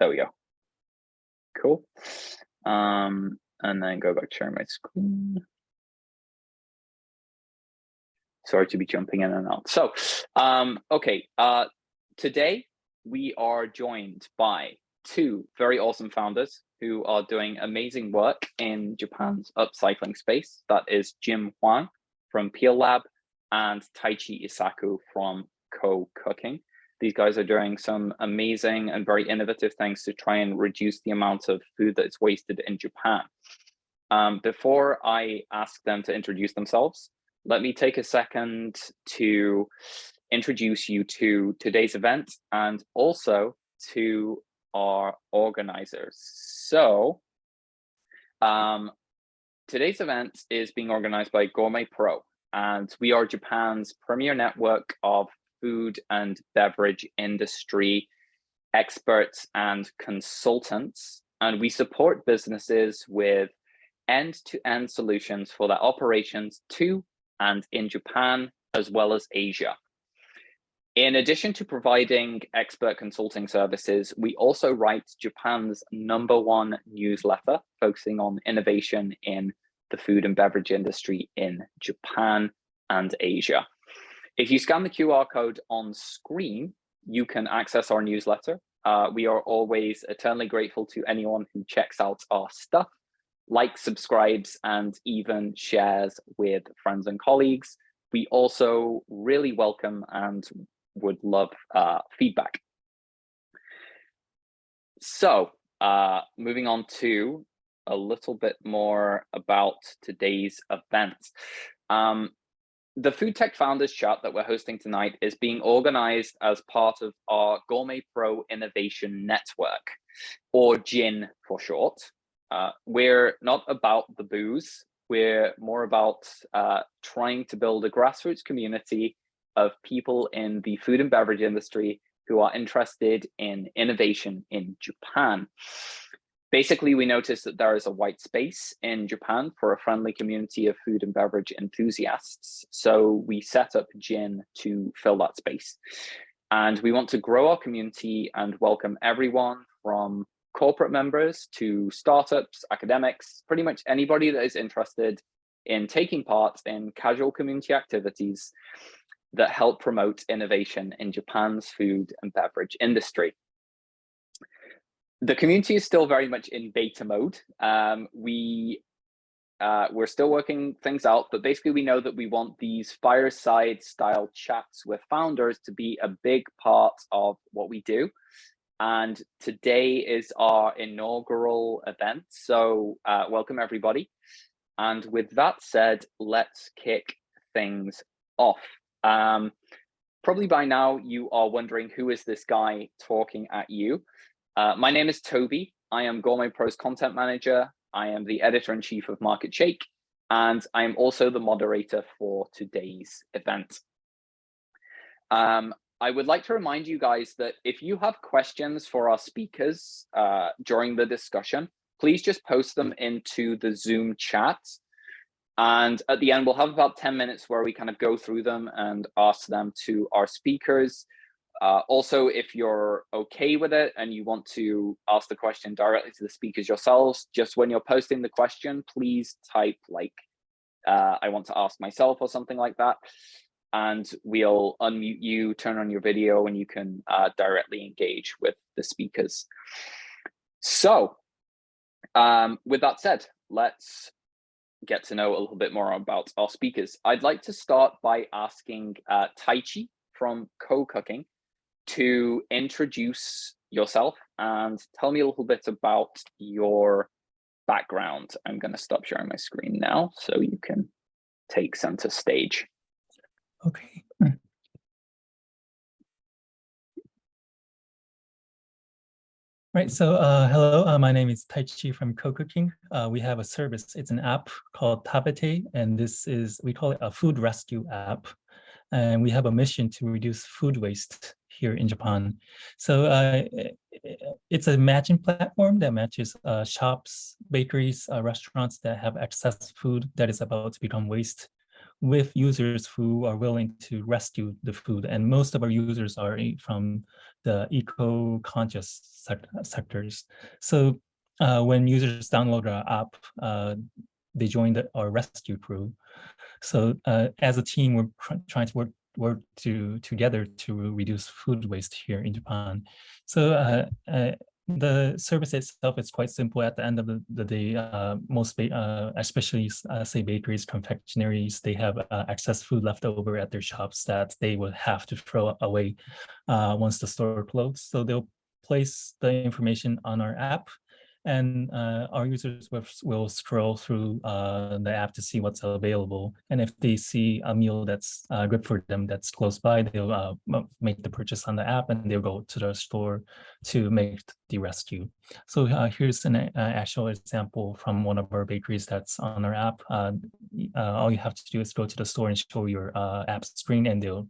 There we go. Cool. And then go back to sharing my screen. Sorry to be jumping in and out. So, okay, today we are joined by two very awesome founders who are doing amazing work in Japan's upcycling space. That is Huang from Peel Lab and Taichi Isaku from CoCooking. These guys are doing some amazing and very innovative things to try and reduce the amount of food that is wasted in Japan. Before I ask them to introduce themselves, let me take a second to introduce you to today's event and also to our organizers. So today's event is being organized by GourmetPro, and we are Japan's premier network of food and beverage industry experts and consultants, and we support businesses with end-to-end solutions for their operations to and in Japan, as well as Asia. In addition to providing expert consulting services, we also write Japan's #1 newsletter, focusing on innovation in the food and beverage industry in Japan and Asia. If you scan the QR code on screen, you can access our newsletter. We are always eternally grateful to anyone who checks out our stuff, likes, subscribes, and even shares with friends and colleagues. We also really welcome and would love feedback. So moving on to a little bit more about today's event. The Food Tech Founders Chat that we're hosting tonight is being organized as part of our GourmetPro Innovation Network, or GIN for short. We're not about the booze. We're more about trying to build a grassroots community of people in the food and beverage industry who are interested in innovation in Japan. Basically, we noticed that there is a white space in Japan for a friendly community of food and beverage enthusiasts. So we set up GIN to fill that space. And we want to grow our community and welcome everyone from corporate members to startups, academics, pretty much anybody that is interested in taking part in casual community activities that help promote innovation in Japan's food and beverage industry. The community is still very much in beta mode. We're still working things out, but basically we know that we want these fireside style chats with founders to be a big part of what we do. And today is our inaugural event. So welcome everybody. And with that said, let's kick things off. Probably by now you are wondering, who is this guy talking at you? My name is Toby. I am GourmetPro's content manager. I am the editor-in-chief of Market Shake, and I am also the moderator for today's event. I would like to remind you guys that if you have questions for our speakers during the discussion, please just post them into the Zoom chat. And at the end, we'll have about 10 minutes where we kind of go through them and ask them to our speakers. Also, if you're okay with it and you want to ask the question directly to the speakers yourselves, just when you're posting the question, please type like, I want to ask myself or something like that. And we'll unmute you, turn on your video, and you can directly engage with the speakers. So with that said, let's get to know a little bit more about our speakers. I'd like to start by asking Taichi from CoCooking to introduce yourself and tell me a little bit about your background. I'm going to stop sharing my screen now so you can take center stage. Okay. Right, so hello, my name is Taichi from CoCooking. We have a service, it's an app called Tabete, and this is, we call it a food rescue app. And we have a mission to reduce food waste here in Japan. So it's a matching platform that matches shops, bakeries, restaurants that have excess food that is about to become waste with users who are willing to rescue the food. And most of our users are from the eco-conscious sectors. So when users download our app, they join our rescue crew. So as a team, we're trying to work together to reduce food waste here in Japan. So the service itself is quite simple. At the end of the day, especially say bakeries, confectionaries, they have excess food left over at their shops that they will have to throw away once the store closes. So they'll place the information on our app, and our users will scroll through the app to see what's available. And if they see a meal that's good for them that's close by, they'll make the purchase on the app, and they'll go to the store to make the rescue. So here's an actual example from one of our bakeries that's on our app. All you have to do is go to the store and show your app screen, and they'll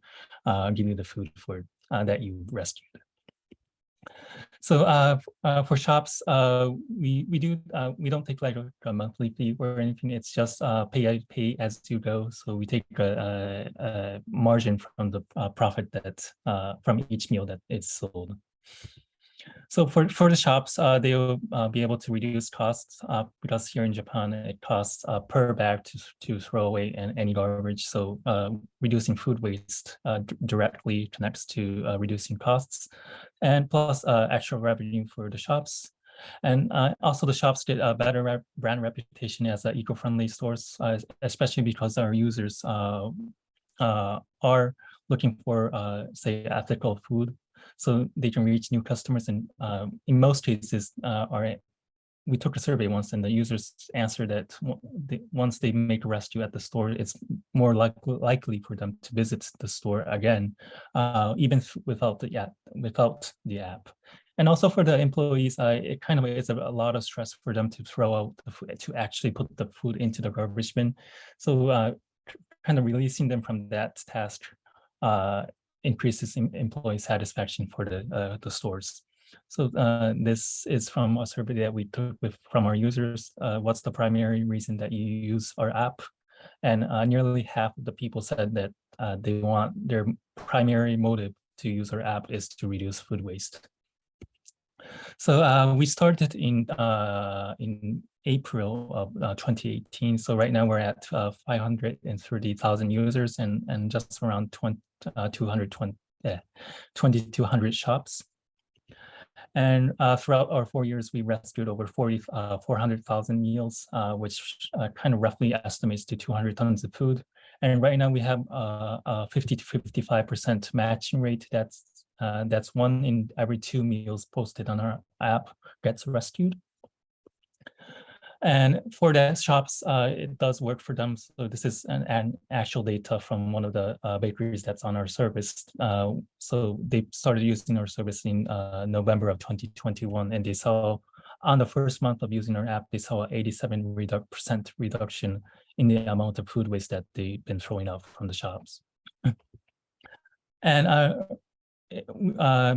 give you the food for that you rescued. So for shops, we don't take like a monthly fee or anything. It's just pay as you go. So we take a margin from the profit that from each meal that is sold. So for the shops, they'll be able to reduce costs because here in Japan, it costs per bag to throw away any garbage. So reducing food waste directly connects to reducing costs, and plus extra revenue for the shops. And also the shops get a better brand reputation as eco-friendly stores, especially because our users are looking for, say, ethical food. So they can reach new customers, and in most cases, we took a survey once, and the users answered that once they make a rescue at the store, it's more likely for them to visit the store again, even without the app. And also for the employees, it kind of is a lot of stress for them to throw out the food, to actually put the food into the garbage bin. So kind of releasing them from that task increases employee satisfaction for the stores. So this is from a survey that we took from our users. What's the primary reason that you use our app? And nearly half of the people said that they want their primary motive to use our app is to reduce food waste. So we started in April of 2018. So right now we're at 530,000 users and just around 2,200 shops. And throughout our 4 years, we rescued over 400,000 meals, which kind of roughly estimates to 200 tons of food. And right now we have a 50 to 55% matching rate. That's 1 in every 2 meals posted on our app gets rescued. And for the shops, it does work for them. So this is an actual data from one of the bakeries that's on our service. So they started using our service in November of 2021, and they saw on the first month of using our app, they saw an 87% reduction in the amount of food waste that they've been throwing out from the shops. And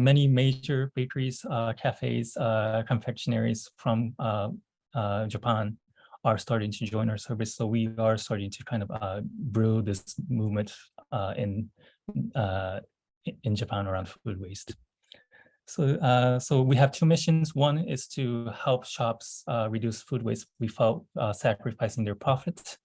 many major bakeries, cafes, confectionaries from Japan are starting to join our service. So we are starting to kind of brew this movement in Japan around food waste. So we have 2 missions. One is to help shops reduce food waste without sacrificing their profits.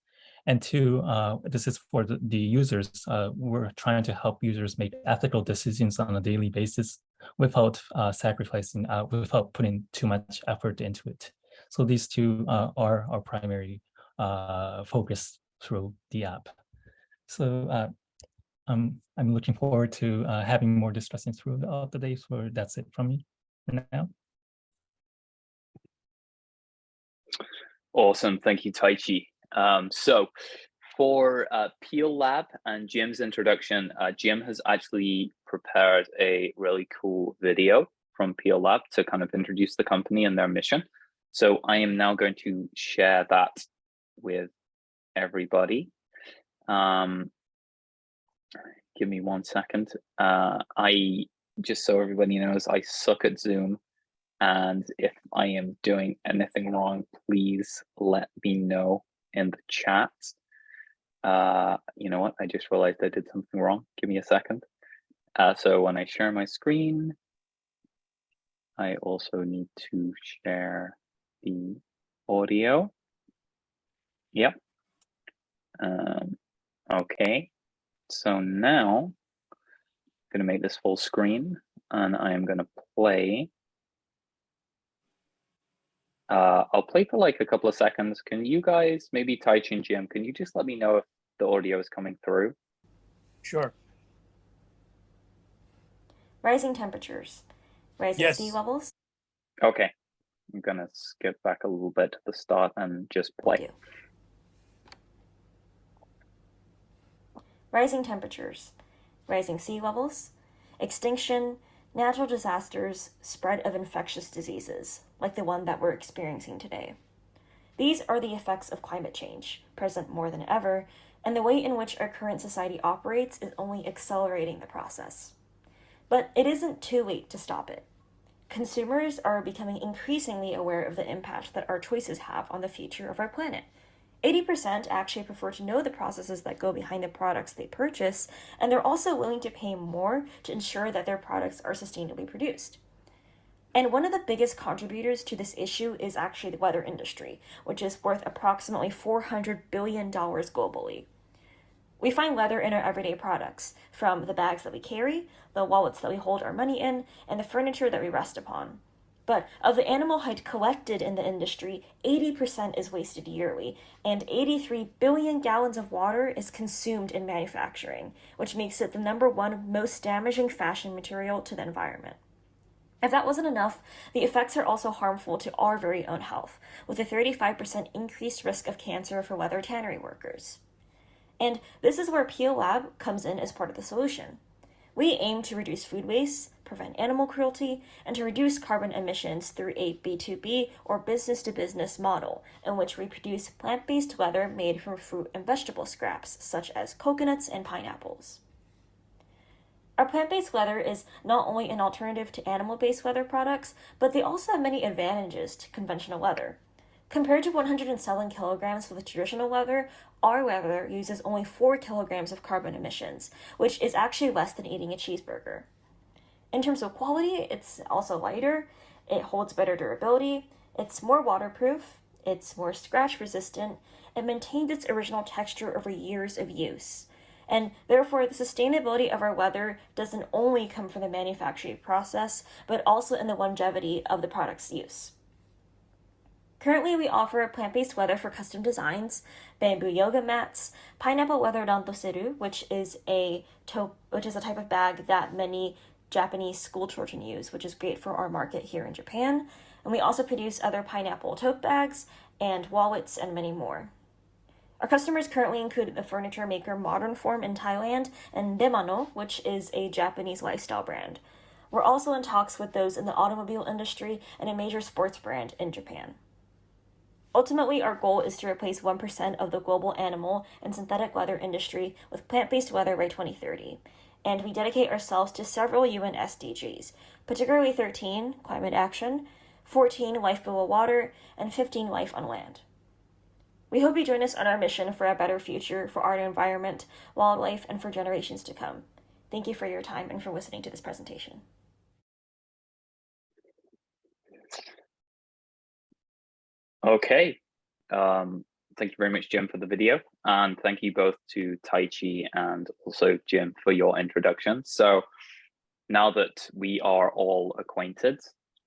And 2, this is for the users. We're trying to help users make ethical decisions on a daily basis without without putting too much effort into it. So these 2 are our primary focus through the app. So I'm looking forward to having more discussions throughout the day. So that's it from me for now. Awesome, thank you, Taichi. So for Peel Lab and Jim's introduction, Jim has actually prepared a really cool video from Peel Lab to kind of introduce the company and their mission. So I am now going to share that with everybody. Give me 1 second. I just so everybody knows, I suck at Zoom. And if I am doing anything wrong, please let me know in the chat. You know what? I just realized I did something wrong. Give me a second. So when I share my screen, I also need to share the audio. Yep. Okay. So now I'm going to make this full screen and I am going to play. I'll play for like a couple of seconds. Can you guys, maybe Taichi and Jim, can you just let me know if the audio is coming through? Sure. Rising temperatures, rising sea Yes. levels. Okay. I'm going to skip back a little bit to the start and just play. Rising temperatures, rising sea levels, extinction, natural disasters, spread of infectious diseases, like the one that we're experiencing today. These are the effects of climate change, present more than ever, and the way in which our current society operates is only accelerating the process. But it isn't too late to stop it. Consumers are becoming increasingly aware of the impact that our choices have on the future of our planet. 80% actually prefer to know the processes that go behind the products they purchase, and they're also willing to pay more to ensure that their products are sustainably produced. And one of the biggest contributors to this issue is actually the weather industry, which is worth approximately $400 billion globally. We find leather in our everyday products, from the bags that we carry, the wallets that we hold our money in, and the furniture that we rest upon. But of the animal hide collected in the industry, 80% is wasted yearly, and 83 billion gallons of water is consumed in manufacturing, which makes it the #1 most damaging fashion material to the environment. If that wasn't enough, the effects are also harmful to our very own health, with a 35% increased risk of cancer for leather tannery workers. And this is where Peel Lab comes in as part of the solution. We aim to reduce food waste, prevent animal cruelty, and to reduce carbon emissions through a B2B or business-to-business model in which we produce plant-based leather made from fruit and vegetable scraps, such as coconuts and pineapples. Our plant-based leather is not only an alternative to animal-based leather products, but they also have many advantages to conventional leather. Compared to 107 kilograms with traditional leather, our leather uses only 4 kilograms of carbon emissions, which is actually less than eating a cheeseburger. In terms of quality, it's also lighter, it holds better durability, it's more waterproof, it's more scratch resistant, and maintains its original texture over years of use. And therefore, the sustainability of our leather doesn't only come from the manufacturing process, but also in the longevity of the product's use. Currently, we offer plant-based leather for custom designs, bamboo yoga mats, pineapple leather randoseru, which is a type of bag that many Japanese school children use, which is great for our market here in Japan. And we also produce other pineapple tote bags and wallets and many more. Our customers currently include the furniture maker Modern Form in Thailand and Demano, which is a Japanese lifestyle brand. We're also in talks with those in the automobile industry and a major sports brand in Japan. Ultimately, our goal is to replace 1% of the global animal and synthetic leather industry with plant-based leather by 2030, and we dedicate ourselves to several UN SDGs, particularly 13, climate action, 14, life below water, and 15, life on land. We hope you join us on our mission for a better future for our environment, wildlife, and for generations to come. Thank you for your time and for listening to this presentation. Okay. Thank you very much, Jim, for the video. And thank you both to Taichi and also Jim for your introduction. So now that we are all acquainted,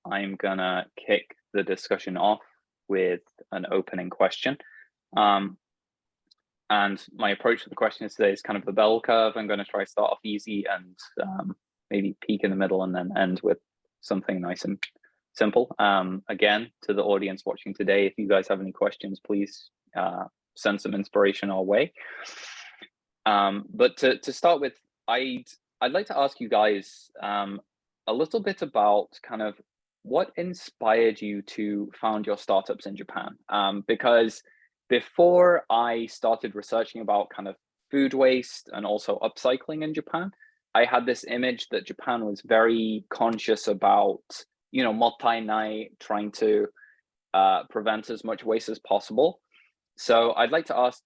I'm gonna kick the discussion off with an opening question. And my approach to the questions today is kind of the bell curve. I'm gonna try to start off easy and maybe peak in the middle and then end with something nice and simple. Again, to the audience watching today, if you guys have any questions, please send some inspiration our way. But to start with, I'd like to ask you guys a little bit about kind of what inspired you to found your startups in Japan. Because before I started researching about kind of food waste and also upcycling in Japan, I had this image that Japan was very conscious about, you know, mottai-nai, trying to prevent as much waste as possible. So I'd like to ask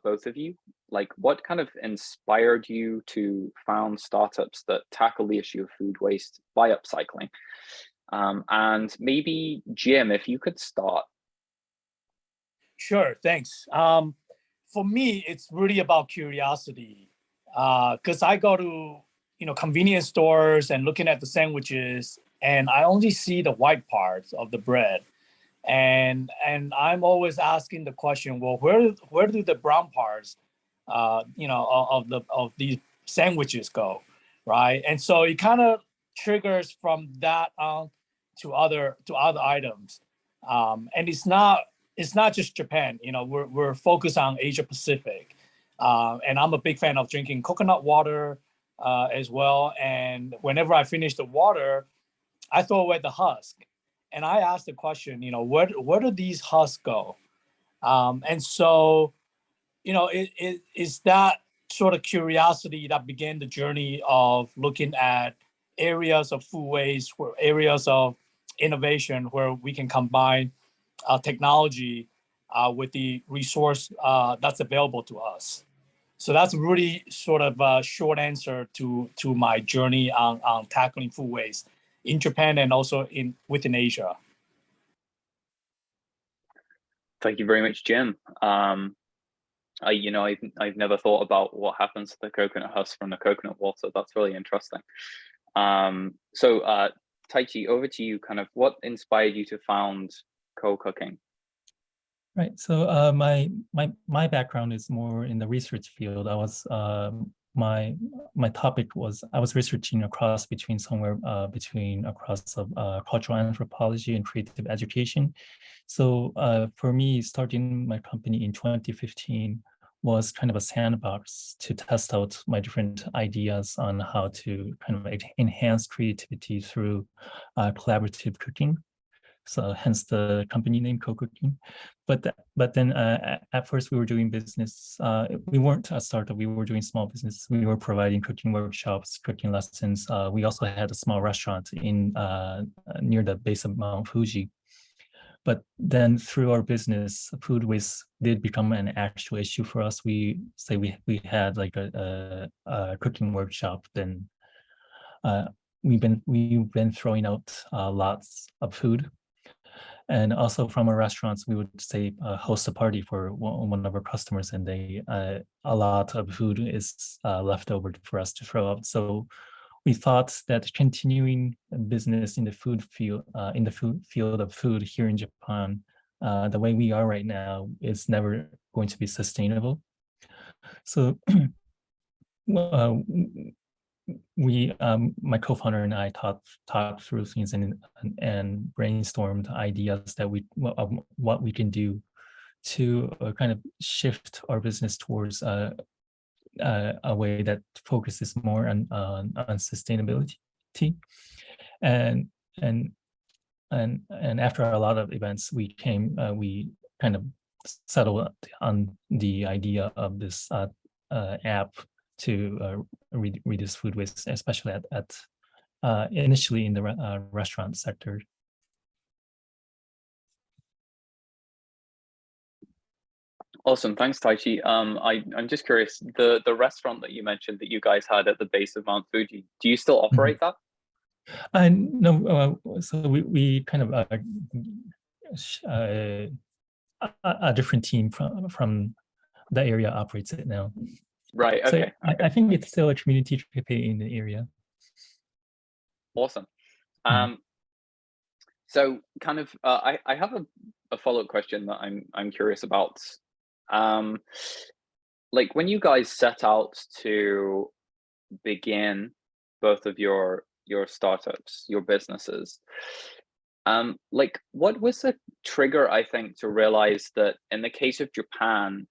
both of you, like what kind of inspired you to found startups that tackle the issue of food waste by upcycling? And maybe Jim, if you could start. Sure, thanks. For me, it's really about curiosity, because I go to convenience stores and looking at the sandwiches, and I only see the white parts of the bread, and I'm always asking the question, well, where do the brown parts, of these sandwiches go, right? And so it kind of triggers from that on to other items, and it's not just Japan. We're focused on Asia Pacific, and I'm a big fan of drinking coconut water as well. And whenever I finish the water, I throw away the husk, and I ask the question, where do these husks go? And so, it is that sort of curiosity that began the journey of looking at areas of food waste, where areas of innovation where we can combine technology with the resource that's available to us. So that's really sort of a short answer to my journey on tackling food waste in Japan and also within Asia. Thank you very much, Jim. I've never thought about what happens to the coconut husk from the coconut water. That's really interesting. So Taichi, over to you. Kind of what inspired you to found CoCooking? Right. So my background is more in the research field. I was my topic was I was researching across cultural anthropology and creative education. So for me, starting my company in 2015 was kind of a sandbox to test out my different ideas on how to kind of enhance creativity through collaborative cooking. So hence the company name CoCooking. But then at first we were doing business. We weren't a startup. We were doing small business. We were providing cooking workshops, cooking lessons. We also had a small restaurant in near the base of Mount Fuji. But then through our business, food waste did become an actual issue for us. We had like a cooking workshop. Then we've been throwing out lots of food. And also from our restaurants, we would say host a party for one of our customers, and a lot of food is left over for us to throw out. So we thought that continuing business in the food field, of food here in Japan, the way we are right now, is never going to be sustainable. So my co-founder and I talked through things and brainstormed ideas that what we can do to kind of shift our business towards a way that focuses more on sustainability, and after a lot of events, we kind of settled on the idea of this app to reduce food waste, especially at initially in the restaurant sector. Awesome, thanks, Taichi. I'm just curious, the restaurant that you mentioned that you guys had at the base of Mount Fuji, do you still operate that? No, so we kind of a different team from the area operates it now. Right. Okay. So I think it's still a community cafe in the area. Awesome. So kind of, I have a follow-up question that I'm curious about. Like when you guys set out to begin both of your startups, your businesses, like what was the trigger, I think, to realize that in the case of Japan,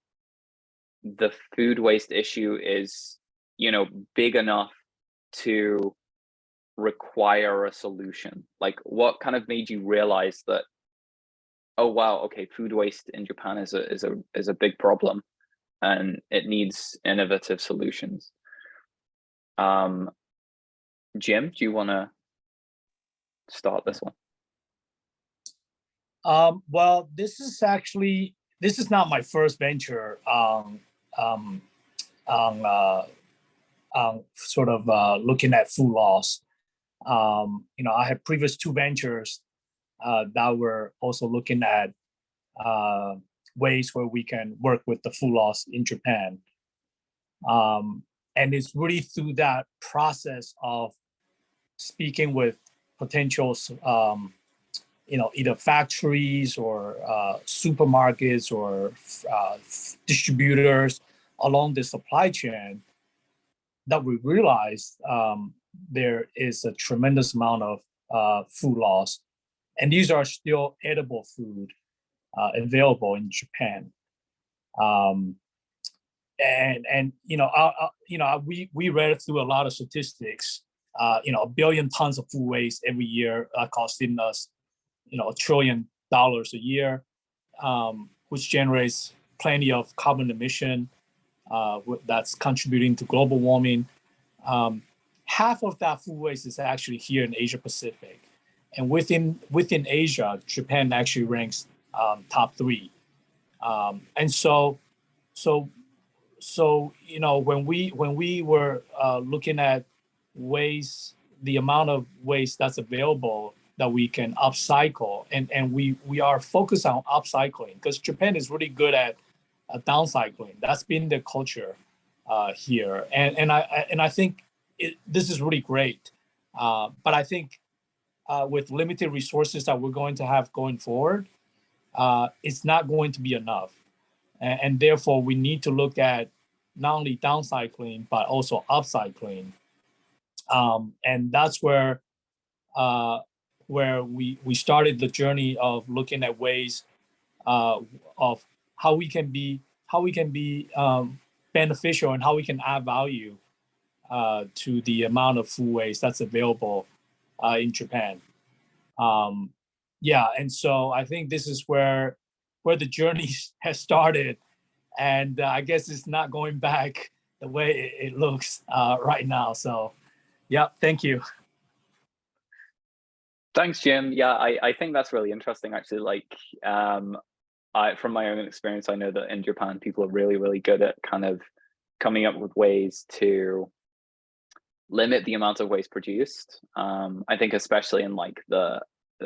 the food waste issue is, big enough to require a solution? Like what kind of made you realize that, oh wow, okay, food waste in Japan is a big problem and it needs innovative solutions? Jim, do you want to start this one? Well, this is not my first venture sort of looking at food loss. I had previous 2 ventures that were also looking at ways where we can work with the food loss in Japan. And it's really through that process of speaking with potential, either factories or supermarkets or distributors along the supply chain that we realized there is a tremendous amount of food loss. And these are still edible food available in Japan. We read through a lot of statistics. 1 billion tons of food waste every year, costing us, $1 trillion a year, which generates plenty of carbon emission. That's contributing to global warming. Half of that food waste is actually here in Asia Pacific, and within Asia, Japan actually ranks top 3. And so when we were looking at waste, the amount of waste that's available that we can upcycle, and we are focused on upcycling because Japan is really good at downcycling. That's been the culture here, and I think this is really great. But I think with limited resources that we're going to have going forward, it's not going to be enough. And therefore, we need to look at not only downcycling, but also upcycling. And that's where we started the journey of looking at ways of how we can be beneficial and how we can add value to the amount of food waste that's available in Japan. And so I think this is where the journey has started, and I guess it's not going back the way it looks right now. So, yeah, thank you. Thanks, Jim. Yeah, I think that's really interesting, actually. Like, from my own experience, I know that in Japan, people are really, really good at kind of coming up with ways to limit the amount of waste produced. I think especially in like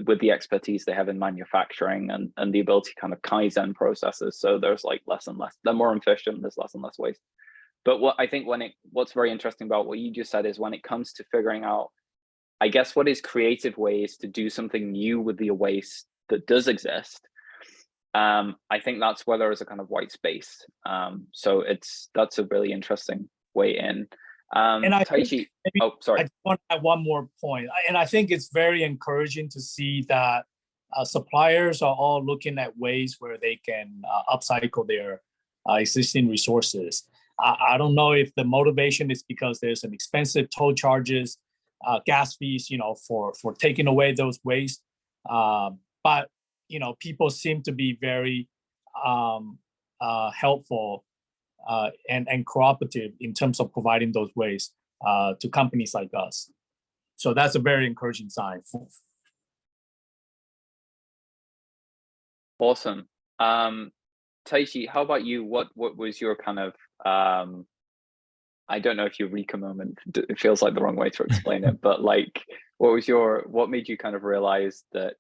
with the expertise they have in manufacturing and the ability to kind of Kaizen processes. So there's like less and less, they're more efficient, there's less and less waste. But what I think what's very interesting about what you just said is when it comes to figuring out, I guess, what is creative ways to do something new with the waste that does exist. I think that's where there is a kind of white space. So that's a really interesting way in. And Taichi, sorry. I just want to add one more point. And I think it's very encouraging to see that suppliers are all looking at ways where they can upcycle their existing resources. I don't know if the motivation is because there's an expensive toll charges, gas fees, for taking away those waste. But, people seem to be very helpful and cooperative in terms of providing those ways to companies like us. So that's a very encouraging sign. Awesome. Taichi, how about you? What was your kind of, I don't know if eureka moment, it feels like the wrong way to explain it, but like, what made you kind of realize that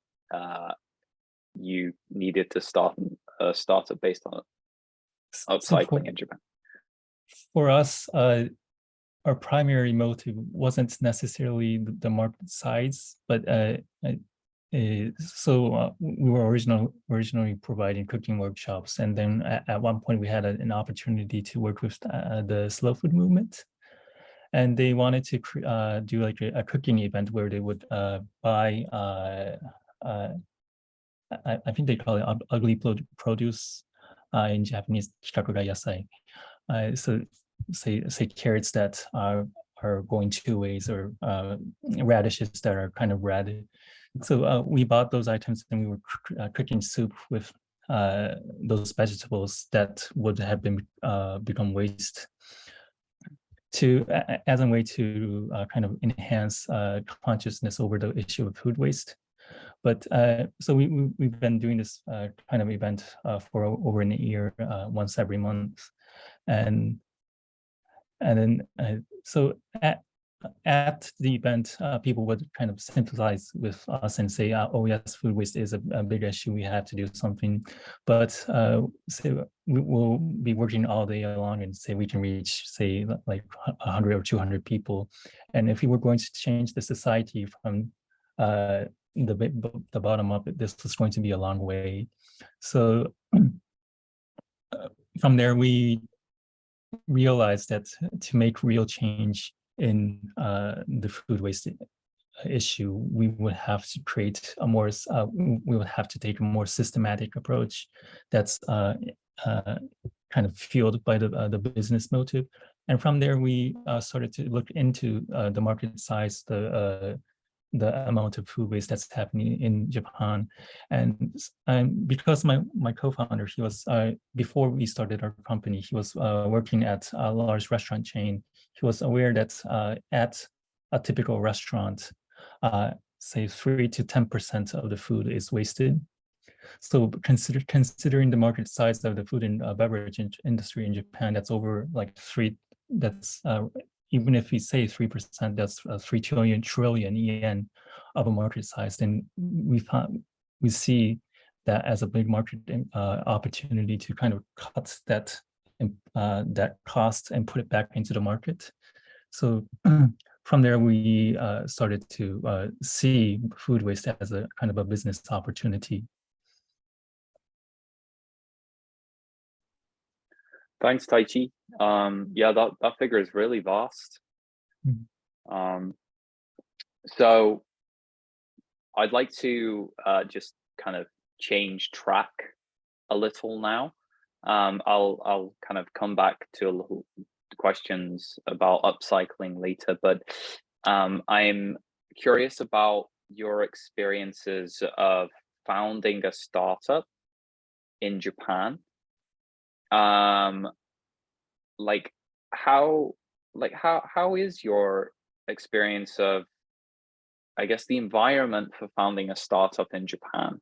you needed to start a startup based on upcycling in Japan? For us, our primary motive wasn't necessarily the market size, but we were originally providing cooking workshops, and then at one point we had an opportunity to work with the slow food movement, and they wanted to do like a cooking event where they would buy I think they call it ugly produce in Japanese, kikakuga yasai. So say carrots that are going 2 ways, or radishes that are kind of red. So we bought those items and we were cooking soup with those vegetables that would have been become waste, as a way to kind of enhance consciousness over the issue of food waste. But so we've been doing this kind of event for over a year, once every month, and and then so at the event, people would kind of sympathize with us and say, "Oh yes, food waste is a big issue. We have to do something." But say we will be working all day long and say we can reach, say, like 100 or 200 people, and if we were going to change the society from the bottom up, this was going to be a long way. So from there, we realized that to make real change in the food waste issue, we would have to create a more, we would have to take a more systematic approach that's kind of fueled by the business motive. And from there, we started to look into the market size, the amount of food waste that's happening in Japan. And because my co-founder, he was, before we started our company, he was working at a large restaurant chain. He was aware that at a typical restaurant, say 3 to 10% of the food is wasted. So considering the market size of the food and beverage industry in Japan, that's over like even if we say 3%, that's 3 trillion yen of a market size. Then we see that as a big market opportunity to kind of cut that cost and put it back into the market. So from there, we started to see food waste as a kind of a business opportunity. Thanks, Taichi. Yeah, that figure is really vast. So I'd like to just kind of change track a little now. I'll kind of come back to a little questions about upcycling later, but I'm curious about your experiences of founding a startup in Japan. Like how is your experience of, I guess, the environment for founding a startup in Japan?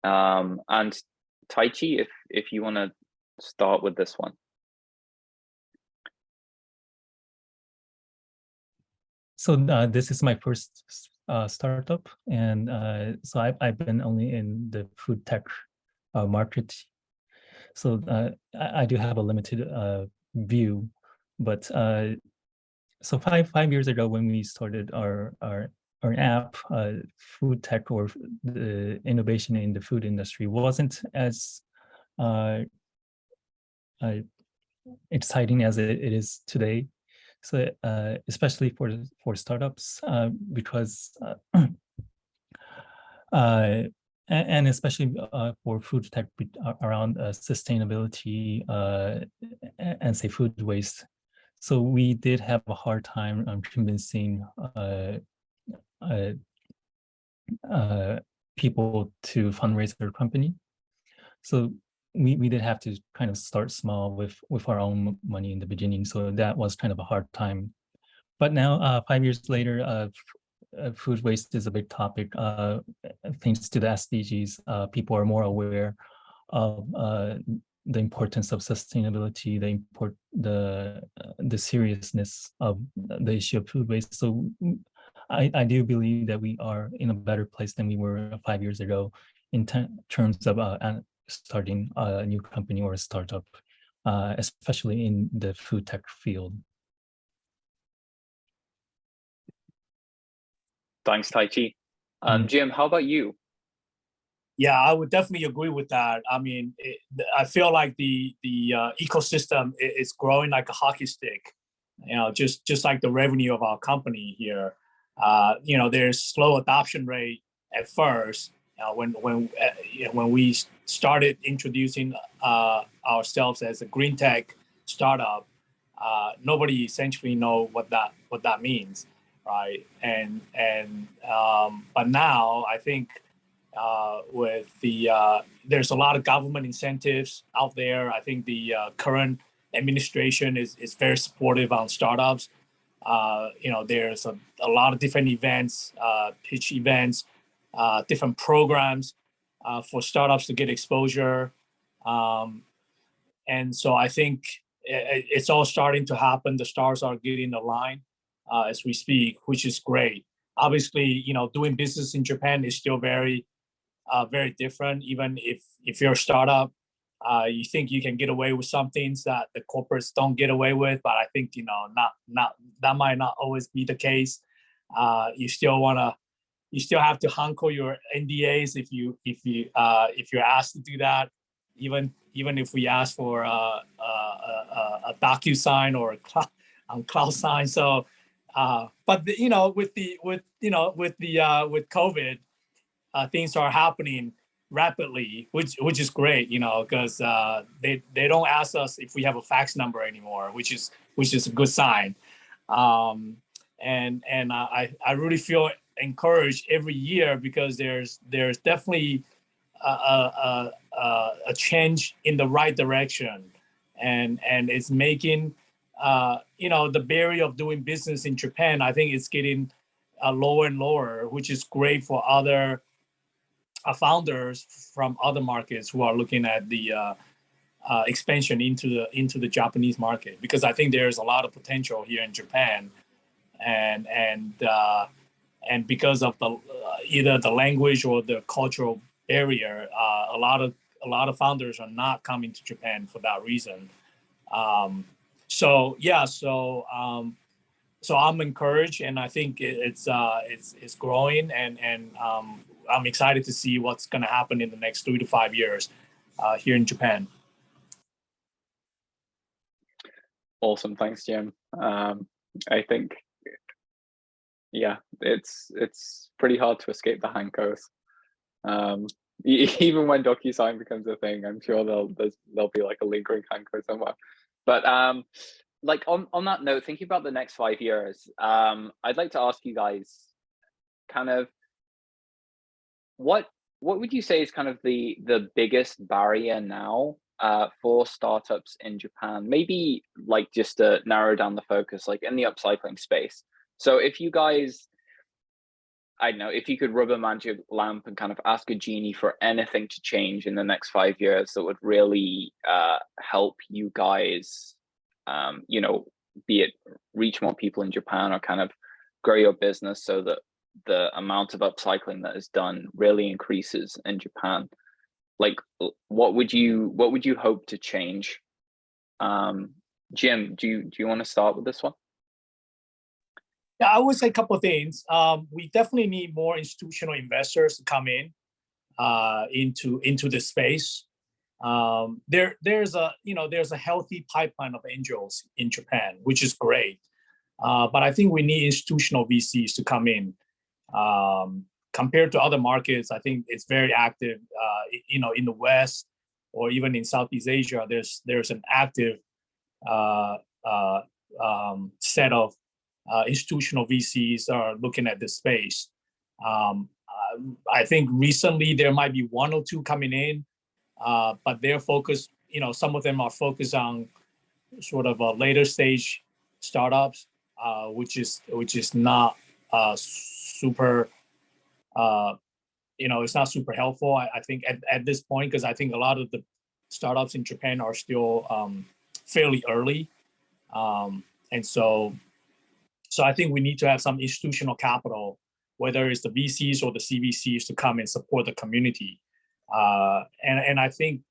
And Taichi, if you want to start with this one. So this is my first startup, and so I've been only in the food tech market. So I do have a limited view, but so five years ago when we started our app, food tech or the innovation in the food industry wasn't as exciting as it is today. So especially for startups, because and especially for food tech around sustainability and say food waste. So we did have a hard time convincing people to fundraise their company. So we did have to kind of start small with our own money in the beginning. So that was kind of a hard time. But now, 5 years later, food waste is a big topic. Thanks to the SDGs, people are more aware of the importance of sustainability, the seriousness of the issue of food waste. So I do believe that we are in a better place than we were 5 years ago in terms of starting a new company or a startup, especially in the food tech field. Mm-hmm. Thanks, Taichi. Jim, how about you? Yeah, I would definitely agree with that. I mean, I feel like the ecosystem is growing like a hockey stick. You know, just like the revenue of our company here. You know, there's slow adoption rate at first. When we started introducing ourselves as a green tech startup, nobody essentially know what that means, right? But now I think with there's a lot of government incentives out there. I think the current administration is very supportive on startups. You know, there's a lot of different events, pitch events, different programs for startups to get exposure. And so I think it's all starting to happen. The stars are getting aligned as we speak, which is great. Obviously, doing business in Japan is still very different. Even if you're a startup, you think you can get away with some things that the corporates don't get away with, but I think not that might not always be the case. You still have to hunko your NDAs if you're asked to do that. Even if we ask for a DocuSign or a cloud sign. So, but with COVID, things are happening rapidly, which is great, because they don't ask us if we have a fax number anymore, which is a good sign. And I really feel encouraged every year because there's definitely a change in the right direction, and it's making the barrier of doing business in Japan, I think it's getting lower and lower, which is great for other founders from other markets who are looking at the expansion into the Japanese market, because I think there's a lot of potential here in Japan, and because of the either the language or the cultural barrier, a lot of founders are not coming to Japan for that reason. So I'm encouraged, and I think it's growing, and I'm excited to see what's going to happen in the next 3 to 5 years here in Japan. Awesome, thanks, Jim. I think, yeah, it's pretty hard to escape the hankos. Even when DocuSign becomes a thing, I'm sure there'll be like a lingering hanko somewhere. But like on that note, thinking about the next 5 years, I'd like to ask you guys, kind of, what would you say is kind of the biggest barrier now for startups in Japan? Maybe like just to narrow down the focus, like in the upcycling space. So if you guys, I don't know, if you could rub a magic lamp and kind of ask a genie for anything to change in the next 5 years that would really help you guys, be it reach more people in Japan or kind of grow your business so that the amount of upcycling that is done really increases in Japan, like what would you hope to change? Jim, do you want to start with this one? Yeah, I would say a couple of things. We definitely need more institutional investors to come in into the space. There's a healthy pipeline of angels in Japan, which is great. But I think we need institutional VCs to come in. Compared to other markets, I think it's very active. In the West or even in Southeast Asia, there's an active set of institutional VCs are looking at this space. I think recently there might be 1 or 2 coming in, but they're focused, some of them are focused on sort of a later stage startups, which is not super, it's not super helpful, I think, at this point, because I think a lot of the startups in Japan are still fairly early. And so I think we need to have some institutional capital, whether it's the VCs or the CVCs, to come and support the community. And I think,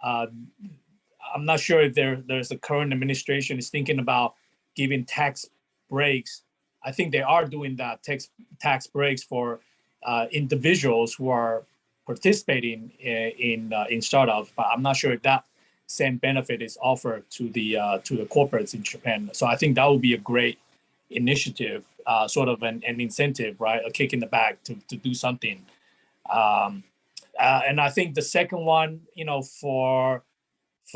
I'm not sure if there's a current administration is thinking about giving tax breaks. I think they are doing that, tax breaks for individuals who are participating in startups, but I'm not sure if that same benefit is offered to the corporates in Japan. So I think that would be a great initiative, sort of an incentive, right? A kick in the back to do something. And I think the second one, for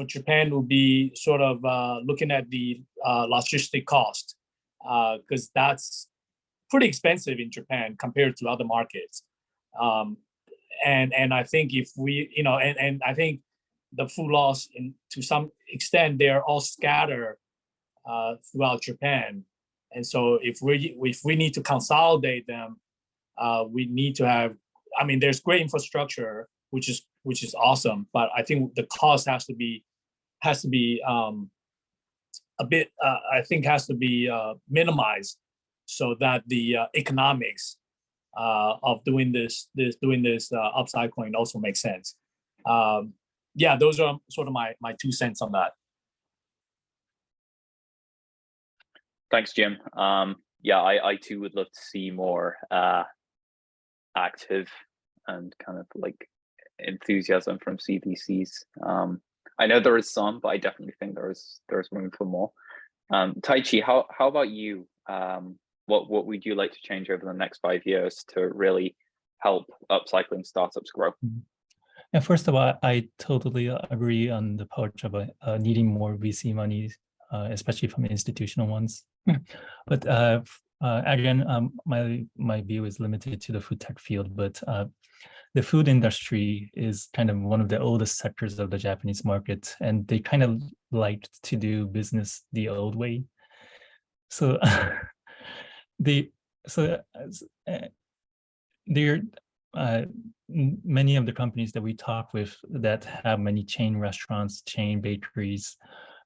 Japan would be sort of looking at the logistic cost, because that's pretty expensive in Japan compared to other markets. And I think if we, and I think the food laws, to some extent, they're all scattered throughout Japan. And so if we need to consolidate them, we need to have, there's great infrastructure, which is awesome, but I think the cost has has to be a bit, I think, has to be minimized, so that the economics of doing this upcycling also makes sense. Yeah, those are sort of my 2 cents on that. Thanks, Jim. Yeah, I too would love to see more active and kind of like enthusiasm from CVCs. I know there is some, but I definitely think there's room for more. Taichi, how about you? What would you like to change over the next 5 years to really help upcycling startups grow? And first of all, I totally agree on the approach of needing more VC money, especially from institutional ones. But again, my view is limited to the food tech field, but the food industry is kind of one of the oldest sectors of the Japanese market, and they kind of like to do business the old way. So many of the companies that we talk with that have many chain restaurants, chain bakeries,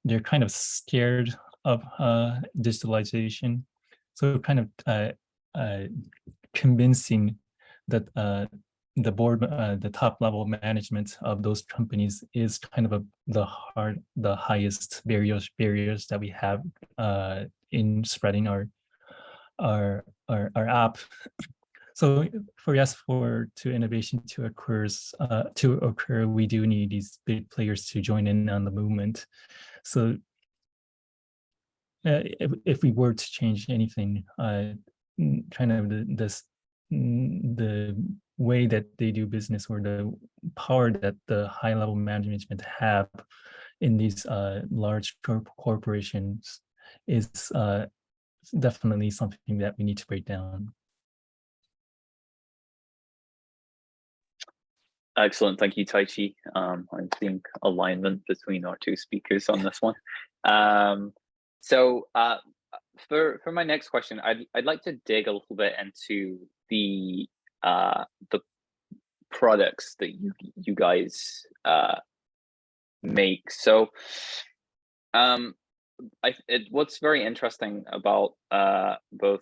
they're kind of scared of digitalization. So kind of convincing that the board, the top level management of those companies is kind of the highest barriers that we have in spreading our app. So for innovation to occur, we do need these big players to join in on the movement. So if we were to change anything, kind of the way that they do business, or the power that the high level management have in these large corporations is definitely something that we need to break down. Excellent, thank you, Taichi. I'm seeing alignment between our 2 speakers on this one. So for my next question, I'd like to dig a little bit into the products that you guys make. So what's very interesting about both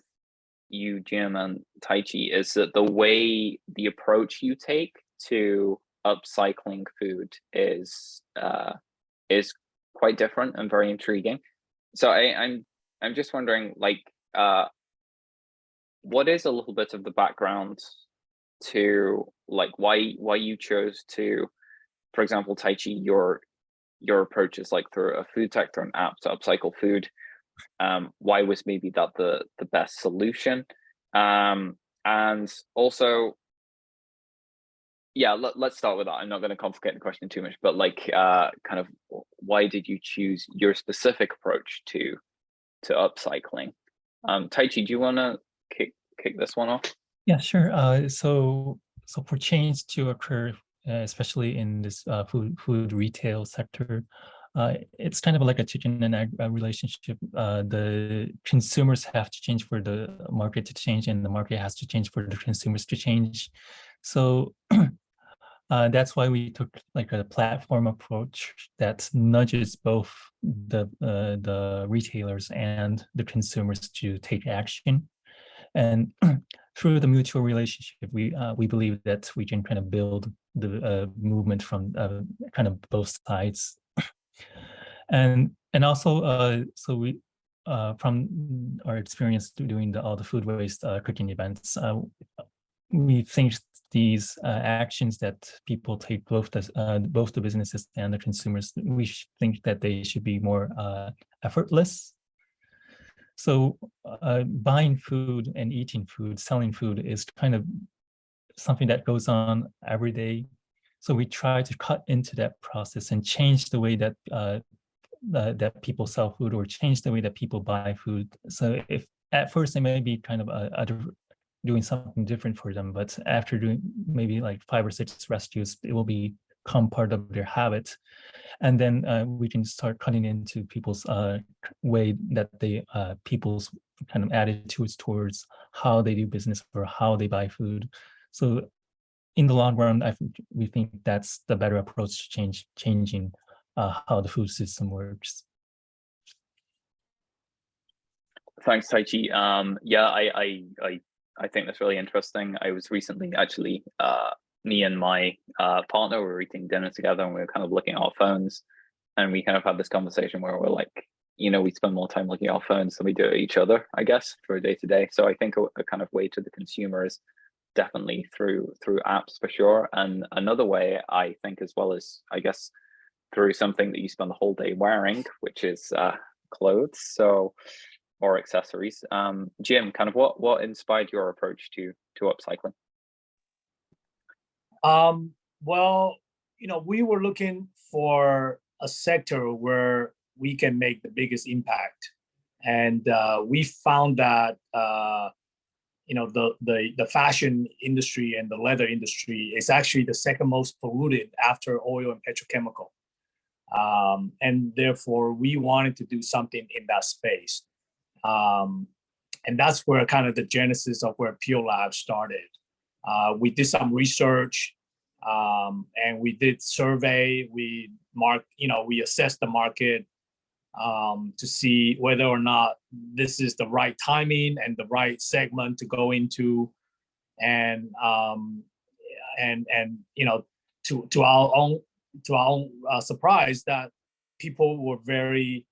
you, Jim, and Taichi is that the approach you take to upcycling food is quite different and very intriguing. So I'm just wondering, like, what is a little bit of the background to, like, why you chose to, for example, Taichi, your approach is like through a food tech, through an app to upcycle food. Why was maybe that the best solution? And also, yeah, let's start with that. I'm not going to complicate the question too much, but like, kind of, why did you choose your specific approach to upcycling? Taichi, do you want to kick this one off? Yeah, sure. So for change to occur, especially in this food retail sector, it's kind of like a chicken and egg relationship. The consumers have to change for the market to change, and the market has to change for the consumers to change. So that's why we took like a platform approach that nudges both the retailers and the consumers to take action. And through the mutual relationship, we believe that we can kind of build the movement from kind of both sides. And also, so we from our experience doing all the food waste cooking events, we think these actions that people take, both the businesses and the consumers, we think that they should be more effortless. So buying food and eating food, selling food is kind of something that goes on every day. So we try to cut into that process and change the way that that people sell food, or change the way that people buy food. So if at first they may be kind of doing something different for them, but after doing maybe like 5 or 6 rescues, it will become part of their habit. And then we can start cutting into people's way that they people's kind of attitudes towards how they do business or how they buy food. So in the long run, we think that's the better approach to changing how the food system works. Thanks, Taichi. Yeah, I think that's really interesting. I was recently actually, me and my partner were eating dinner together, and we were kind of looking at our phones, and we kind of had this conversation where we're like, we spend more time looking at our phones than we do at each other, I guess, for day to day. So I think a kind of way to the consumer is definitely through apps for sure. And another way, I think, as well, as I guess through something that you spend the whole day wearing, which is clothes, or accessories. Jim, kind of what inspired your approach to upcycling? Well, we were looking for a sector where we can make the biggest impact, and we found that the fashion industry and the leather industry is actually the second most polluted after oil and petrochemical, and therefore we wanted to do something in that space, and that's where kind of the genesis of where Pure Lab started. We did some research, and we did survey. We assessed the market to see whether or not this is the right timing and the right segment to go into, and to our own surprise, that people were very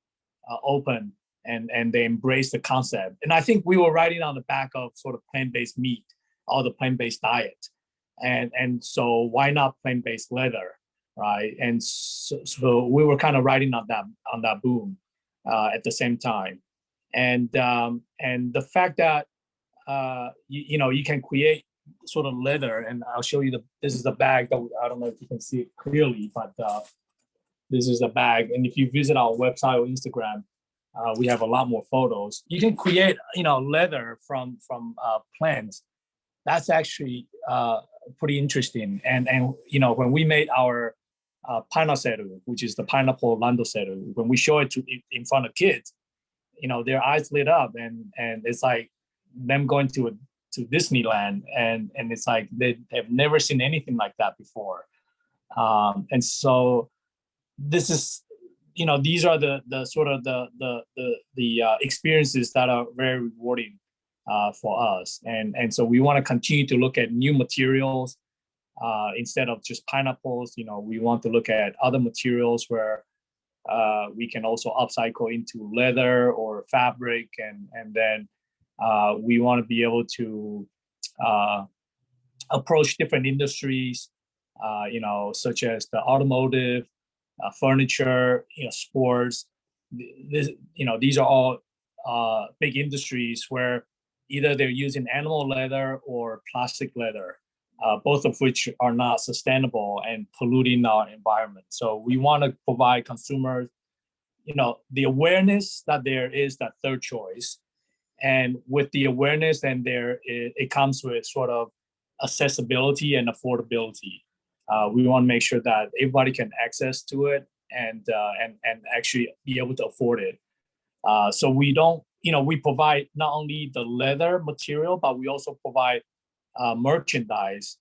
open, and they embraced the concept. And I think we were riding on the back of sort of plant-based meat, or the plant-based diet, and so why not plant-based leather, right? And so we were kind of riding on that boom at the same time, and the fact that you can create sort of leather, and I'll show you this is the bag that I don't know if you can see it clearly, but this is the bag. And if you visit our website or Instagram, we have a lot more photos. You can create leather from plants. That's actually pretty interesting. And when we made our pineapple, which is the pineapple landoseru, when we show it in front of kids, their eyes lit up, and it's like them going to Disneyland, and it's like they have never seen anything like that before. And so this is, these are the sort of the experiences that are very rewarding for us, and so we want to continue to look at new materials instead of just pineapples. We want to look at other materials where we can also upcycle into leather or fabric, and then we want to be able to approach different industries, such as the automotive, furniture, sports. These are all big industries where either they're using animal leather or plastic leather, both of which are not sustainable and polluting our environment. So we want to provide consumers, the awareness that there is that third choice. And with the awareness, then it comes with sort of accessibility and affordability. We want to make sure that everybody can access to it and actually be able to afford it. So we don't, we provide not only the leather material, but we also provide merchandise,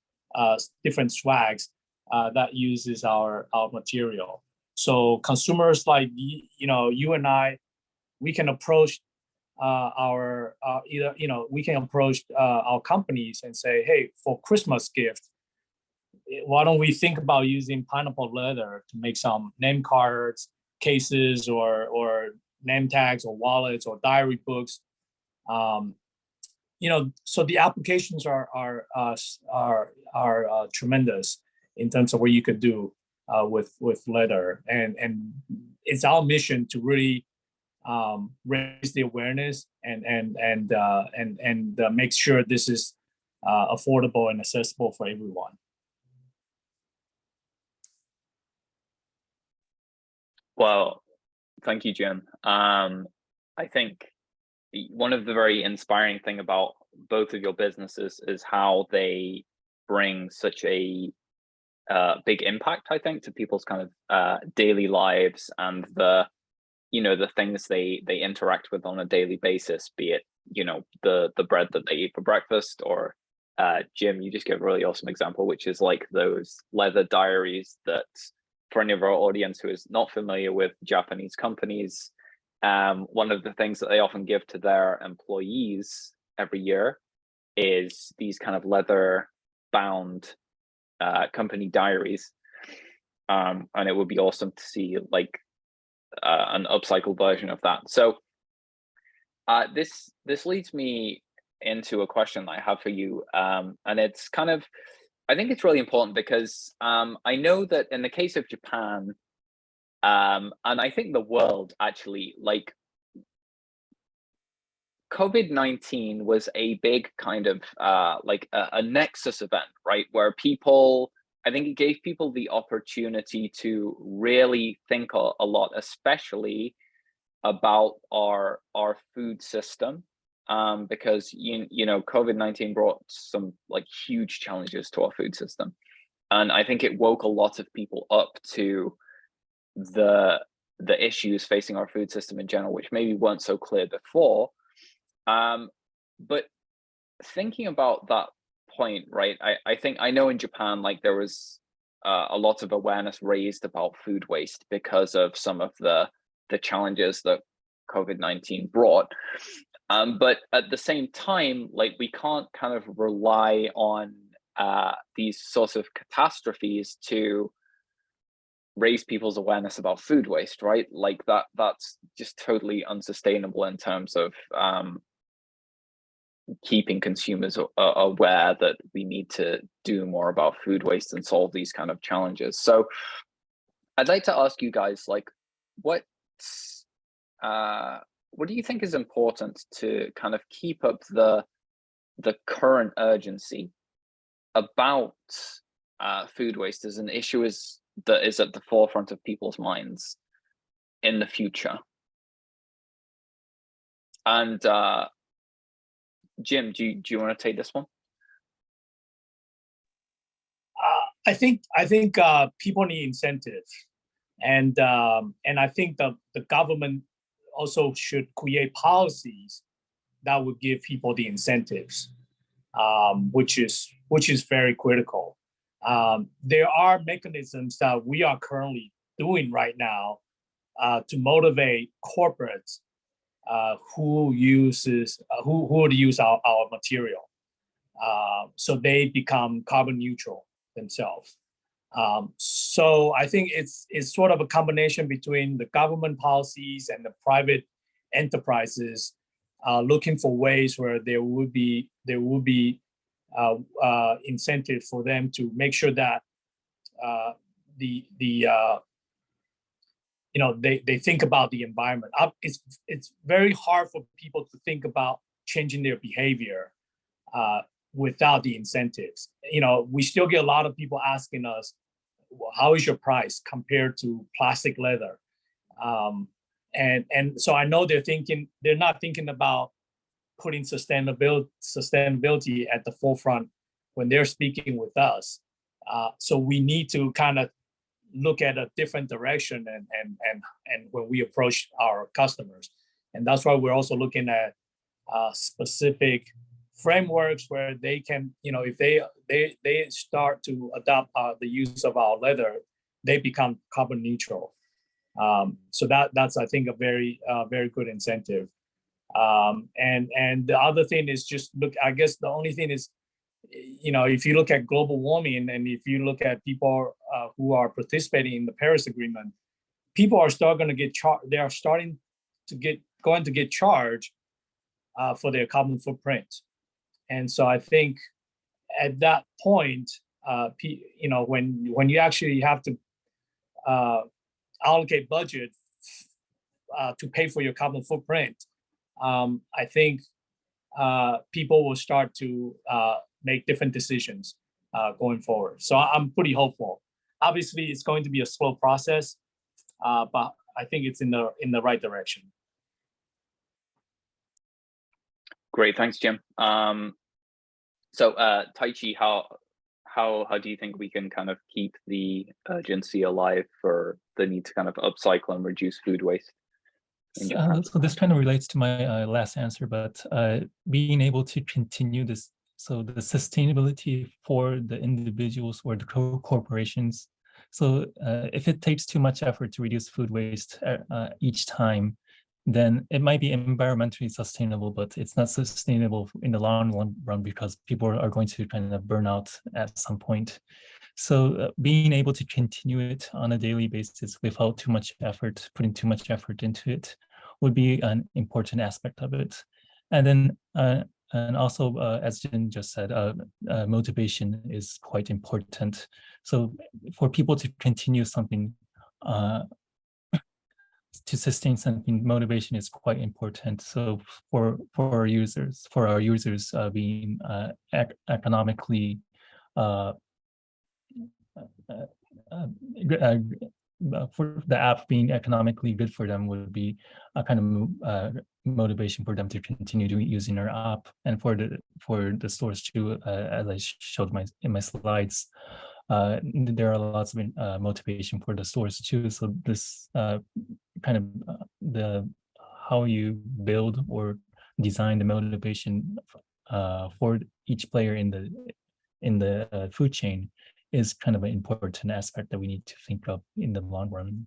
different swags that uses our material. So consumers like you and I, we can approach our companies and say, hey, for Christmas gift, why don't we think about using pineapple leather to make some name cards, cases, or name tags, or wallets, or diary books. So the applications are tremendous in terms of what you could do with leather, and it's our mission to really raise the awareness and make sure this is affordable and accessible for everyone. Well, thank you, Jim. I think one of the very inspiring thing about both of your businesses is how they bring such a big impact, I think, to people's kind of daily lives, and the things they interact with on a daily basis, be it the bread that they eat for breakfast, or Jim, you just gave a really awesome example, which is like those leather diaries that for any of our audience who is not familiar with Japanese companies, one of the things that they often give to their employees every year is these kind of leather bound company diaries. And it would be awesome to see like an upcycled version of that. So this leads me into a question that I have for you, and it's kind of, I think it's really important because I know that in the case of Japan, and I think the world actually, like COVID-19 was a big kind of like a nexus event, right? Where people, I think it gave people the opportunity to really think a lot, especially about our food system, because you know COVID-19 brought some like huge challenges to our food system, and I think it woke a lot of people up to the issues facing our food system in general, which maybe weren't so clear before. But thinking about that point, right? I think I know in Japan, like there was a lot of awareness raised about food waste because of some of the challenges that COVID-19 brought. But at the same time, like we can't kind of rely on these sorts of catastrophes to raise people's awareness about food waste, right? Like that's just totally unsustainable in terms of keeping consumers aware that we need to do more about food waste and solve these kind of challenges. So I'd like to ask you guys, like, what do you think is important to kind of keep up the current urgency about food waste as an issue that is at the forefront of people's minds in the future? And Jim, do you want to take this one? I think people need incentives, and I think the government also should create policies that would give people the incentives, which is very critical. There are mechanisms that we are currently doing right now to motivate corporates who would use our material, so they become carbon neutral themselves. So I think it's sort of a combination between the government policies and the private enterprises looking for ways where there would be incentive for them to make sure that they think about the environment. It's very hard for people to think about changing their behavior without the incentives. We still get a lot of people asking us, well, how is your price compared to plastic leather? And so I know they're not thinking about putting sustainability at the forefront when they're speaking with us. So we need to kind of look at a different direction and when we approach our customers. And that's why we're also looking at specific frameworks where they can, if they start to adopt the use of our leather, they become carbon neutral. So that's I think a very good incentive. And the other thing is just look. I guess the only thing is, if you look at global warming and if you look at people who are participating in the Paris Agreement, people are going to get charged. They are going to get charged for their carbon footprint. And so I think at that point, when you actually have to allocate budget to pay for your carbon footprint, I think people will start to make different decisions going forward. So I'm pretty hopeful. Obviously, it's going to be a slow process, but I think it's in the right direction. Great, thanks, Jim. So Taichi, how do you think we can kind of keep the urgency alive for the need to kind of upcycle and reduce food waste? So this kind of relates to my last answer, but being able to continue this, so the sustainability for the individuals or the corporations, So if it takes too much effort to reduce food waste each time, then it might be environmentally sustainable, but it's not sustainable in the long run because people are going to kind of burn out at some point. So being able to continue it on a daily basis without too much effort, putting too much effort into it, would be an important aspect of it. And then, and also, as Jin just said, motivation is quite important. So for people to continue something, to sustain something, motivation is quite important. So for our users, being economically for the app being economically good for them would be a kind of motivation for them to continue using our app, and for the stores too, as I showed in my slides. There are lots of motivation for the stores too. So this kind of the how you build or design the motivation for each player in the food chain is kind of an important aspect that we need to think of in the long run.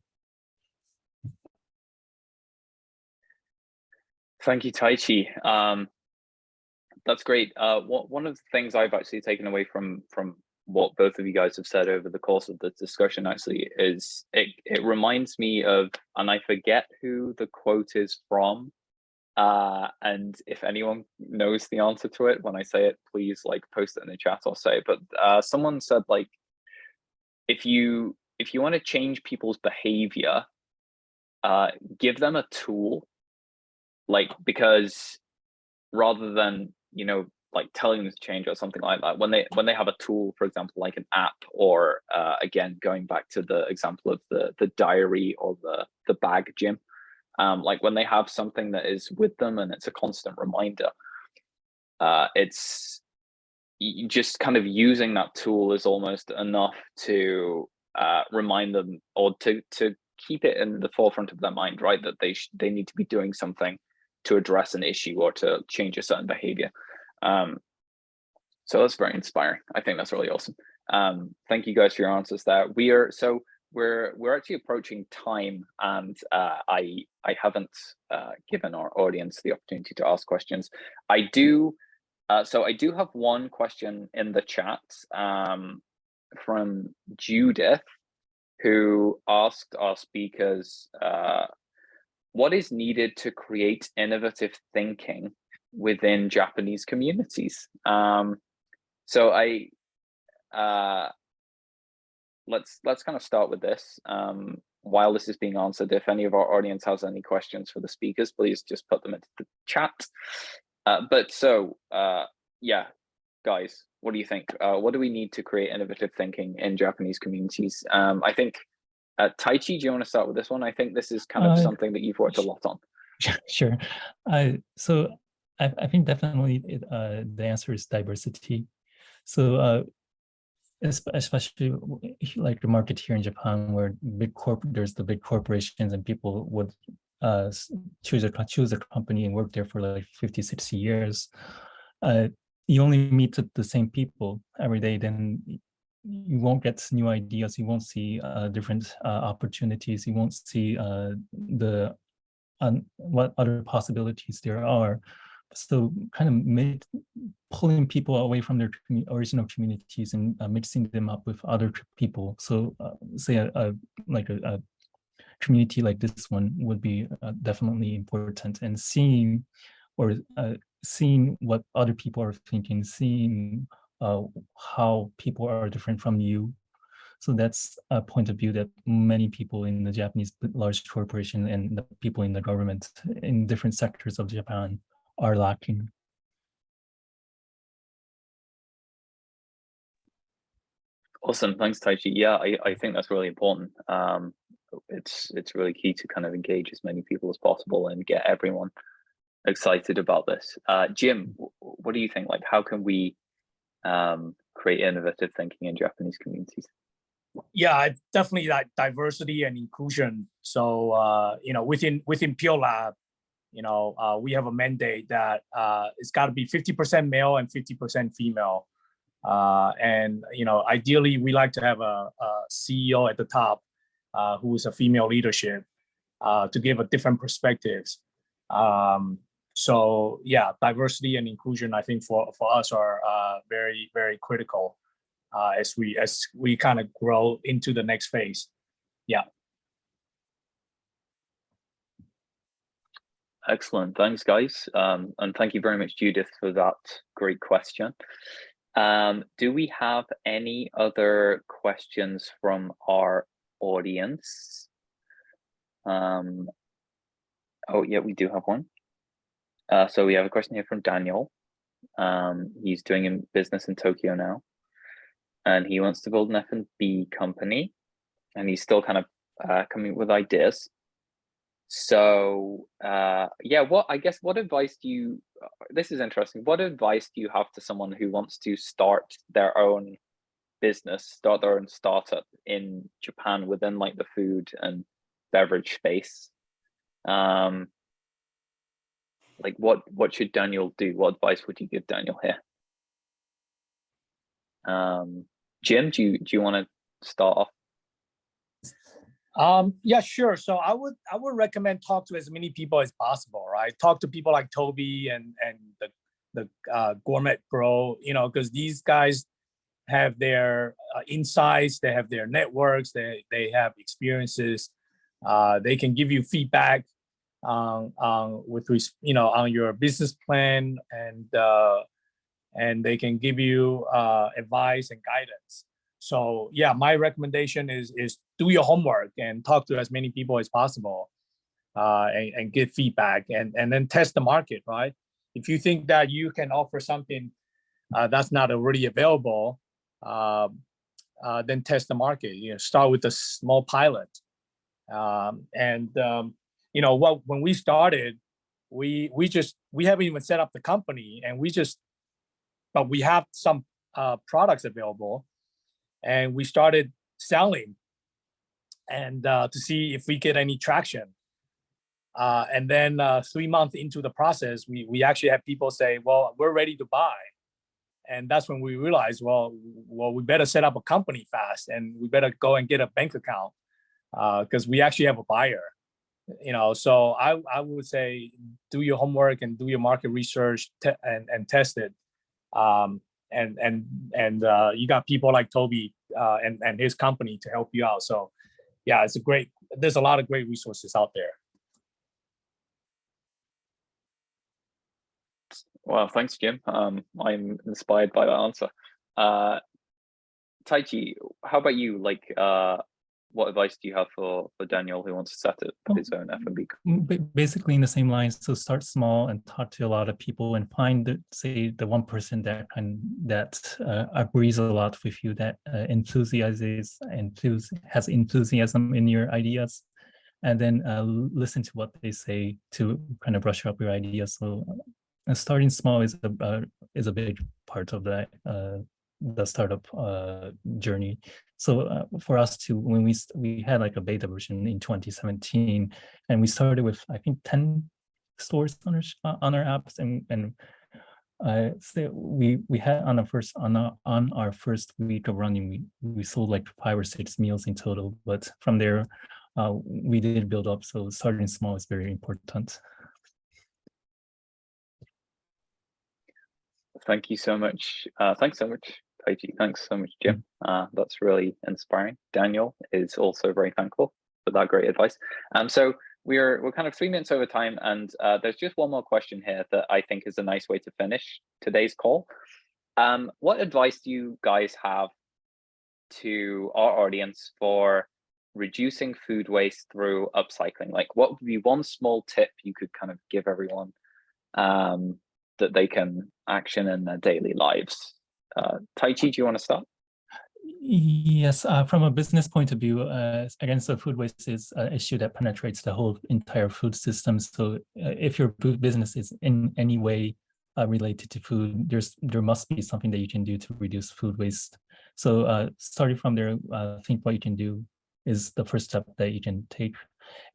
Thank you, Taichi. That's great. One of the things I've actually taken away from what both of you guys have said over the course of the discussion actually is it reminds me of, and I forget who the quote is from, and if anyone knows the answer to it when I say it, please like post it in the chat or say it. But someone said, like, if you want to change people's behavior, give them a tool, like, because rather than, you know, like telling them to change or something like that, when they have a tool, for example, like an app, or again, going back to the example of the diary or the bag gym, like when they have something that is with them and it's a constant reminder, it's just kind of using that tool is almost enough to remind them, or to keep it in the forefront of their mind, right? That they need to be doing something to address an issue or to change a certain behavior. So that's very inspiring. I think that's really awesome. Thank you guys for your answers there. We're actually approaching time, and I haven't given our audience the opportunity to ask questions. I do have one question in the chat from Judith, who asked our speakers, what is needed to create innovative thinking within Japanese communities? So let's kind of start with this. While this is being answered, if any of our audience has any questions for the speakers, please just put them into the chat. Yeah, guys, what do you think? What do we need to create innovative thinking in Japanese communities? I think, Taichi, do you want to start with this one? I think this is kind of something that you've worked a lot on. Sure. So I think definitely the answer is diversity. So especially like the market here in Japan, where there's the big corporations, and people would choose a company and work there for like 50, 60 years. You only meet the same people every day, then you won't get new ideas, you won't see different opportunities, you won't see what other possibilities there are. So kind of pulling people away from their original communities and mixing them up with other people. So say a community like this one would be definitely important, and seeing what other people are thinking, seeing how people are different from you. So that's a point of view that many people in the Japanese large corporation and the people in the government in different sectors of Japan are lacking. Awesome, thanks, Taichi. Yeah, I think that's really important. It's really key to kind of engage as many people as possible and get everyone excited about this. Jim, what do you think? Like, how can we create innovative thinking in Japanese communities? Yeah, definitely like diversity and inclusion. So you know, within Pure Lab, you know, we have a mandate that it's got to be 50% male and 50% female. And ideally, we like to have a CEO at the top who is a female leadership to give a different perspectives. So yeah, diversity and inclusion, I think for us are very, very critical as we kind of grow into the next phase. Yeah. Excellent. Thanks, guys. And thank you very much, Judith, for that great question. Do we have any other questions from our audience? Oh, yeah, we do have one. So we have a question here from Daniel. He's doing a business in Tokyo now, and he wants to build an F&B company, and he's still kind of coming up with ideas. So yeah, what advice do you, this is interesting, what advice do you have to someone who wants to start their own business, start their own startup in Japan within like the food and beverage space? Like what should Daniel do? What advice would you give Daniel here? Jim, do you want to start off? Yeah, sure. So I would recommend talk to as many people as possible, right? Talk to people like Toby and the GourmetPro, because these guys have their insights, they have their networks, they have experiences. They can give you feedback on your business plan, and they can give you advice and guidance. So yeah, my recommendation is do your homework and talk to as many people as possible, and get feedback, and then test the market, right? If you think that you can offer something that's not already available, then test the market. Start with a small pilot. When we started, we haven't even set up the company, and but we have some products available. And we started selling, and to see if we get any traction. And then 3 months into the process, we actually have people say, "Well, we're ready to buy." And that's when we realized, well, we better set up a company fast, and we better go and get a bank account because we actually have a buyer. So I would say do your homework and do your market research and test it. And you got people like Toby and his company to help you out. So yeah, there's a lot of great resources out there. Well, thanks, Jim. I'm inspired by that answer. Taichi, how about you? Like, what advice do you have for Daniel who wants to set up his own F&B? Basically in the same lines. So start small and talk to a lot of people, and find the one person that agrees a lot with you, that has enthusiasm in your ideas, and then listen to what they say to kind of brush up your ideas. So starting small is a big part of the startup journey. So for us too, when we had like a beta version in 2017, and we started with I think 10 stores on our apps, and so we had on our first week of running, we sold like 5 or 6 meals in total. But from there, we did build up. So starting small is very important. Thank you so much. Thanks so much, Taichi. Thanks so much, Jim. That's really inspiring. Daniel is also very thankful for that great advice. So we're kind of 3 minutes over time, and there's just one more question here that I think is a nice way to finish today's call. What advice do you guys have to our audience for reducing food waste through upcycling? Like, what would be one small tip you could kind of give everyone that they can action in their daily lives? Taichi, do you want to start? Yes, from a business point of view, again, so food waste is an issue that penetrates the whole entire food system. So if your food business is in any way related to food, there must be something that you can do to reduce food waste. So starting from there, think what you can do is the first step that you can take.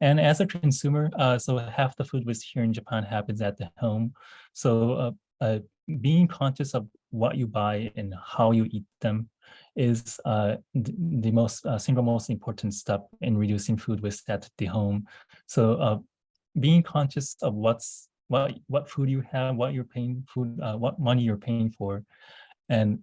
And as a consumer, so half the food waste here in Japan happens at the home. So being conscious of what you buy and how you eat them is the most single most important step in reducing food waste at the home. So being conscious of what food you have, what you're paying what money you're paying for, and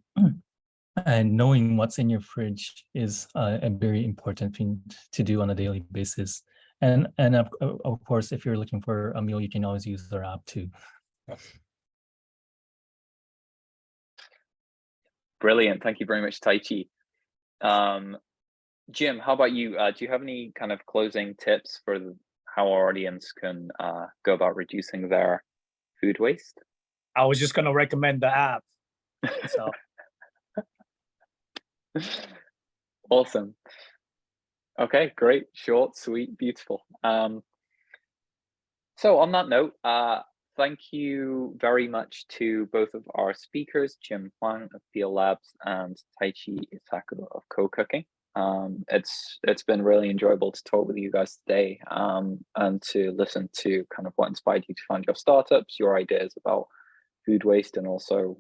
knowing what's in your fridge is a very important thing to do on a daily basis. And of course, if you're looking for a meal, you can always use our app too. Brilliant. Thank you very much, Taichi. Jim, how about you? Do you have any kind of closing tips for how our audience can go about reducing their food waste? I was just going to recommend the app. So awesome. Okay, great, short, sweet, beautiful. So on that note, thank you very much to both of our speakers, Jim Huang of Feel Labs and Taichi Isaku of CoCooking. It's been really enjoyable to talk with you guys today, and to listen to kind of what inspired you to find your startups, your ideas about food waste, and also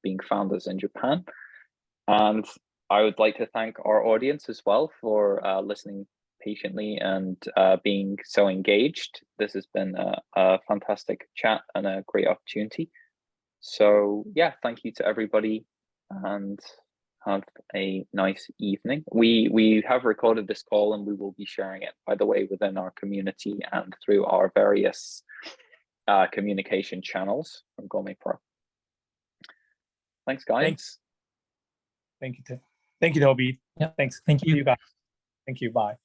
being founders in Japan. And I would like to thank our audience as well for listening patiently and being so engaged. This has been a fantastic chat and a great opportunity. So yeah, thank you to everybody, and have a nice evening. We have recorded this call, and we will be sharing it, by the way, within our community and through our various communication channels from GourmetPro. Thanks, guys. Thank you, Toby. Yeah, Thanks. thank you. Guys. Thank you. Bye.